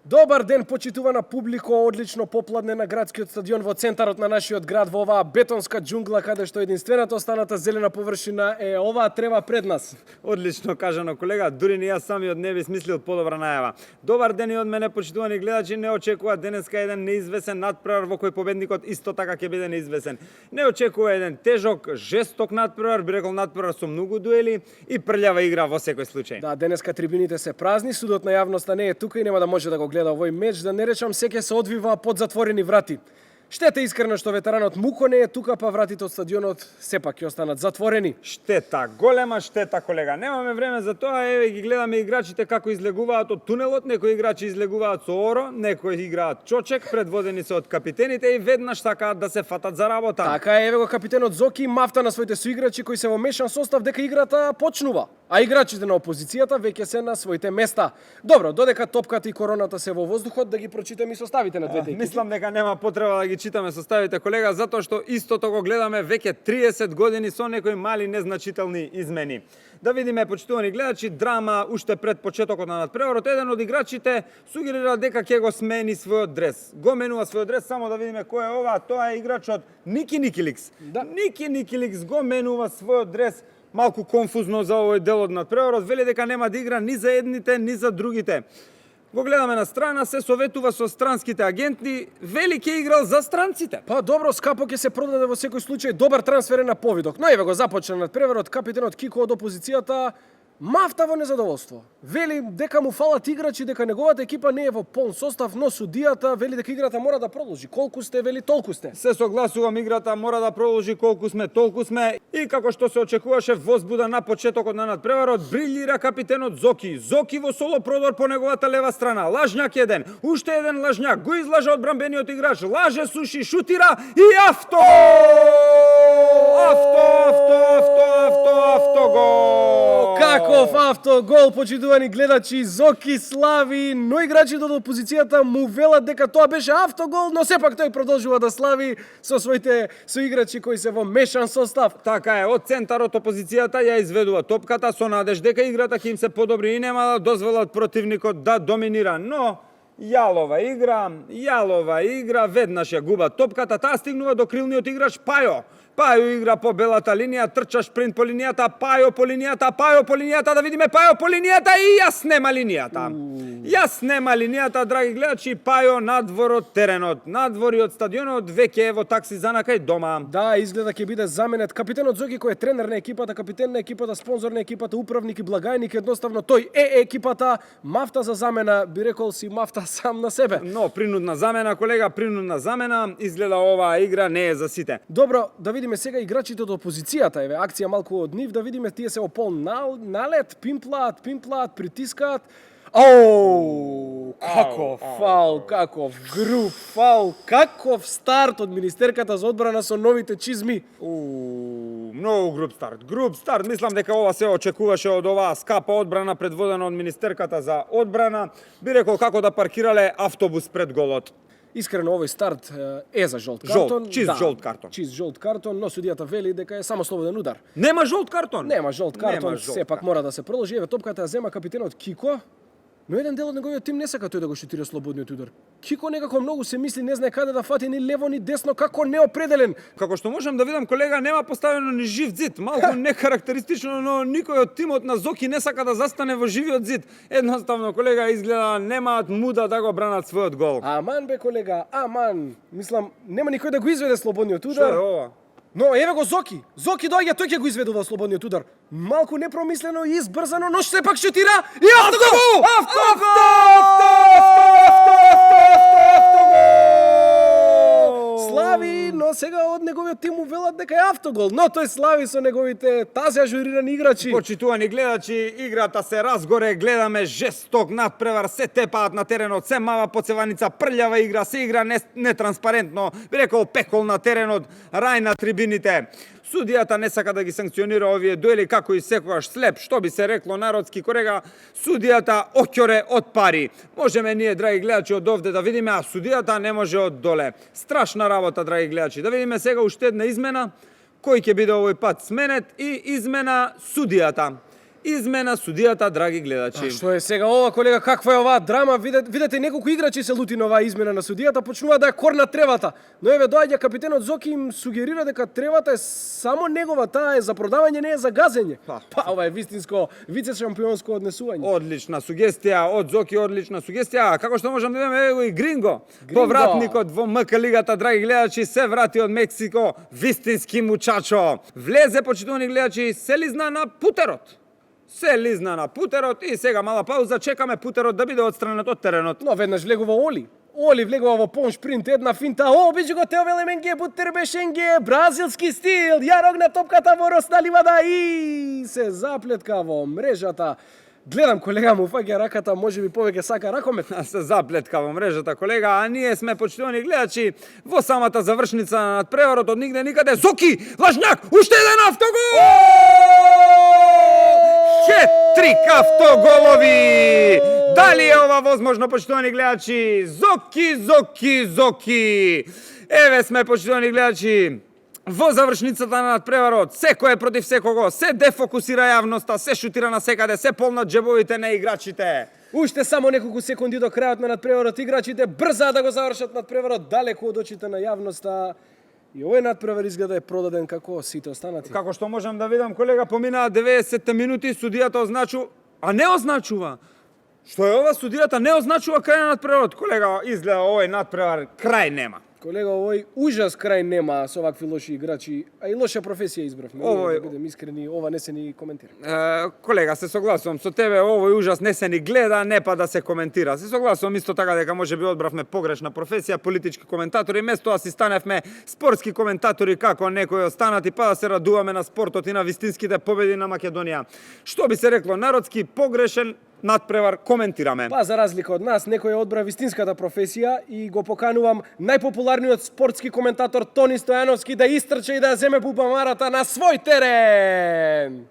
Добар ден, почитувана публико, одлично попладне на градскиот стадион во центарот на нашиот град, во оваа бетонска џунгла, каде што единствената останата зелена површина е оваа трева пред нас. Одлично кажано, колега, дури ни јас самиот не би смислил подобра најава. Добар ден и од мене, почитувани гледачи, не очекува денеска еден неизвесен надпревар во кој победникот исто така ќе биде неизвесен. Не очекува еден тежок, жесток надпревар, би рекол надпревар со многу дуели и прљава игра во секој случај. Да, денеска трибините се празни, судот на јавноста не е тука и нема да може да го гледа овој меч, да не речам се ќе се одвива под затворени врати. Штета искрено што ветеранот Муко не е тука, па вратите од стадионот сепак ќе останат затворени. Штета, голема штета, колега. Немаме време за тоа, еве ги гледаме играчите како излегуваат од тунелот, некои играчи излегуваат со оро, некои играат чочек, предводени се од капитените и веднаш сакаат да се фатат за работа. Така е, еве го капитенот Зоки мафта на своите соиграчи кои се во мешан состав дека играта почнува, а играчите на опозицијата веќе се на своите места. Добро, додека топката и короната се во воздухот, да ги прочитаме и составите на двете екипи. Мислам дека нема потреба да ги читаме составите, колега, затоа што истото го гледаме веќе 30 години со некои мали незначителни измени. Да видиме, почитувани гледачи, драма уште пред почетокот на надпреварот. Еден од играчите сугерира дека ќе го смени својот дрес. Го менува својот дрес, само да видиме кој е ова. Тоа е играчот Ники Никиликс. Да. Ники Никиликс го менува својот дрес. Малку конфузно за овој дел од надпреварот. Вели дека нема да игра ни за едните, ни за другите. Го гледаме на страна, се советува со странските агенти, вели ќе играл за странците. Па добро, скапо ќе се продаде во секој случај, добар трансфер е на повидок. Но еве го започна надпреварот, капитенот Кико од опозицијата мафта во незадоволство. Вели дека му фалат играчи, дека неговата екипа не е во полн состав, но судијата вели дека играта мора да продолжи. Колку сте, вели толку сте. Се согласувам, играта мора да продолжи, колку сме, толку сме. И како што се очекуваше возбуда на почетокот на надпреварот, брилира капитенот Зоки. Зоки во соло продор по неговата лева страна. Лажњак еден, уште еден лажњак, го излажа одбранбениот играч, лаже суши, шутира и автогол! Каков автогол, почитувани гледачи, Зоки слави, но играчите од опозицијата му велат дека тоа беше автогол, но сепак тој продолжува да слави со своите соиграчи кои се во мешан состав. Така е, од центарот опозицијата ја изведува топката со надеж дека играта ќе им се подобри и нема да дозволат противникот да доминира, но јалова игра, веднаш ја губа топката, таа стигнува до крилниот играч Пајо. Пајо игра по белата линија, трча шпринт по линијата, Пајо по линијата, да видиме Пајо по линијата и јас нема линијата, драги гледачи, Пајо надвор од теренот, надвори од стадионот, веќе е во такси за накај дома. Да, изгледа ќе биде заменет капитенот Зоки кој е тренер на екипата, капитен на екипата, спонзор на екипата, управник и благајник, едноставно тој е екипата, мафта за замена, би рекол си мафта сам на себе. Но принудна замена, колега, принудна замена, изгледа оваа игра не е за сите. Добро, да видиме сега играчите од опозицијата, еве акција малку од нив, да видиме тие се во пол налет, пимплаат, притискаат. Каков фаул, каков груб фаул, каков старт од министерката за одбрана со новите чизми. Многу груб старт. Мислам дека ова се очекуваше од оваа скапа одбрана предводена од министерката за одбрана. Би рекол како да паркирале автобус пред голот. Искрено овој старт е за жолт картон. Чист жолт картон, но судијата вели дека е само слободен удар. Нема жолт картон, Сепак мора да се продолжи. Еве топката ја зема капитенот Кико, но еден дел од неговиот тим не сака тој да го шутира слободниот удар. Кико некако многу се мисли, не знае каде да фати ни лево ни десно, како неопределен. Како што можам да видам, колега, нема поставено ни жив зид. Малку некарактеристично, но никој од тимот на Зоки не сака да застане во живиот зид. Едноставно, колега, изгледа немаат муда да го бранат својот гол. Аман бе, колега, аман. Мислам, нема никој да го изведе слободниот удар. Што е ова? Но еве го Зоки. Зоки доаѓа, тој ќе го изведува слободниот удар. Малку непромислено и избрзано, но сепак шутира и автогол! Слави, но сега од неговиот тим му велат дека е автогол, но тој слави со неговите тази ажурирани играчи. Почитувани гледачи, играта се разгоре, гледаме жесток надпревар, се тепаат на теренот, се мава поцеваница, прљава игра, се игра нетранспарентно, би рекол пекол на теренот, рај на трибините. Судијата не сака да ги санкционира овие дуели како и секогаш слеп, што би се рекло народски, колега, судијата оќоре од пари. Можеме ние, драги гледачи, од овде да видиме, а судијата не може од доле. Страшна работа, драги гледачи. Да видиме сега уште една измена, кој ќе биде овој пат сменет и измена судијата. измена судијата, драги гледачи. Што е сега ова, колега, каква е оваа драма? Видете, неколку играчи се лути на оваа измена на судијата, почнува да ја корна тревата. Но еве доаѓа капитенот Зоки им сугерира дека тревата е само негова, таа е за продавање, не е за газење. Па ова е вистинско вице-шампионско однесување. Одлична сугестија од Зоки, одлична сугестија. Како што можам да видиме, еве го и Гринго. Повратникот во МК лигата, драги гледачи, се врати од Мексико, вистински мучачо. Влезе, почитувани гледачи, се лизна на путерот. Се лизна на путерот и сега мала пауза, чекаме путерот да биде отстранет од теренот. Но веднаш влегува Оли. Оли влегува во пон шпринт, една финта. О, биџи го Тео Велеменге, Бутербешенге, бразилски стил. Ја рогна топката во Росна Ливада и се заплетка во мрежата. Гледам колега му фаќа раката, можеби повеќе сака ракомет. Се заплетка во мрежата, колега, а ние сме почитувани гледачи во самата завршница на надпреварот од нигде никаде. Зоки, лажњак, уште еден автогол! Хет-трик автоголови! Дали е ова возможно, почитувани гледачи? Зоки! Еве сме, почитувани гледачи, во завршницата на надпреварот. Секој е против секого, се дефокусира јавноста, се шутира на секаде, се полнат джебовите на играчите. Уште само неколку секунди до крајот на надпреварот, играчите брзаа да го завршат надпреварот далеку од очите на јавноста. И овој надпревар изгледа е продаден како сите останати. Како што можам да видам, колега, поминаа 90 минути, судијата не означува. Што е ова, судијата не означува крај на надпреварот. Колега, изгледа овој надпревар крај нема. Колега, овој ужас крај нема со овакви лоши играчи, а и лоша професија избравме. Овој- Да бидем искрени, ова не се ни коментира. Колега, се согласувам со тебе, овој ужас не се ни гледа, не па да се коментира. Се согласувам исто така дека можеби одбравме погрешна професија, политички коментатори, место да си станевме спортски коментатори како некои останати, па да се радуваме на спортот и на вистинските победи на Македонија. Што би се рекло, народски погрешен надпревар коментираме. Па, за разлика од нас, некој одбра вистинската професија и го поканувам најпопуларниот спортски коментатор Тони Стојановски да истрче и да земе бубамарата на свој терен.